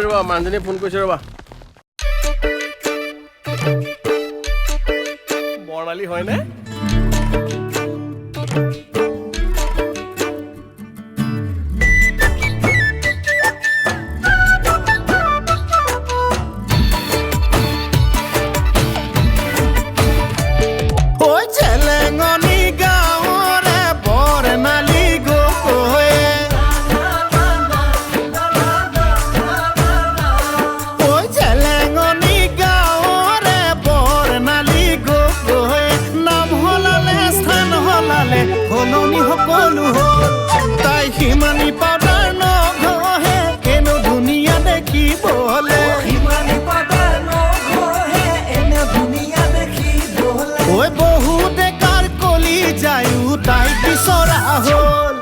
ৰ'বা মানুহজনীয়ে ফোন কৰিছে ৰ'বা বৰ্ণালী হয়নে হলনি সকলো তাই সিমানি পাউডাৰ নঘহে এনে ধুনীয়া দেখিবলে ঐ বহুতে কাৰ কলি যায়ো তাই বিচৰা হ'ল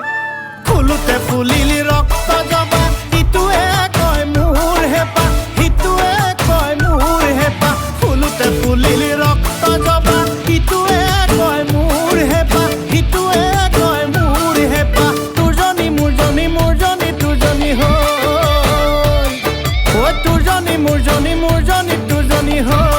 ফুলোতে ফুলিলি ৰক্ত জবা ইটোৱে কয় মোৰ হেঁপাহ সিটোৱে কয় মোৰ হেঁপাহ ফুলোতে ফুলিলি ৰক্ত জবা ইটোৱে কয় মোৰ হেঁপাহ সিটোৱে কয় মোৰ হেঁপাহ তোৰজনী মোৰজনী মোৰজনী তোৰজনী হ'ল ঐ তোৰজনী মোৰজনী মোৰজনী তোৰজনী হ'ল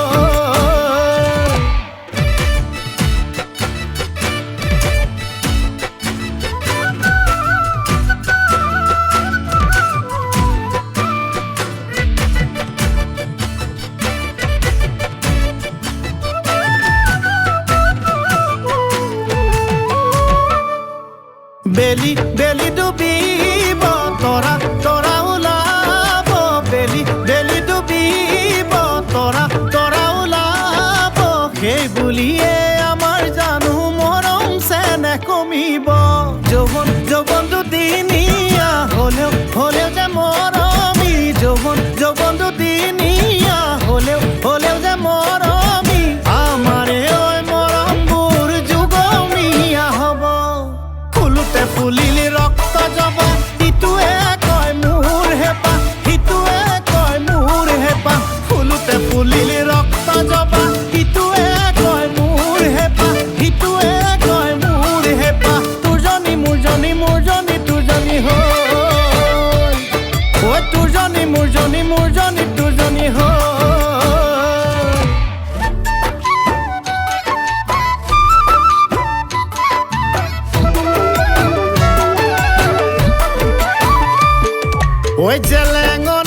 বেলি বেলি ডুবিব তৰা তৰা ওলাব বেলি বেলি ডুবিব তৰা তৰা ওলাব সেই বুলিয়ে আমাৰ জানো মৰম চেনেহ কমিব যৌৱন যৌৱন দুদিনীয়া হ'লেও হ'লেও যে মৰমী যৌৱন যৌৱন দুদিনীয়া হ'লেও হ'লেও যে মৰমী আমাৰে ঐ মৰমবোৰ যুগমীয়া হ'ব ফুলোতে ফুলিলি ৰক্ত জবা ইটোৱে কয় মোৰ হেঁপাহ সিটোৱে কয় মোৰ হেঁপাহ ফুলোতে ফুলিলি ৰক্ত জবা ইটোৱে কয় মোৰ হেঁপাহ সিটোৱে কয় মোৰ হেঁপাহ তোৰজনী মোৰজনী মোৰজনী তোৰজনী হ'ল ঐ তোৰজনী মোৰজনী মোৰজনী তোৰজনী হ'ল ঐ জেলেঙৰ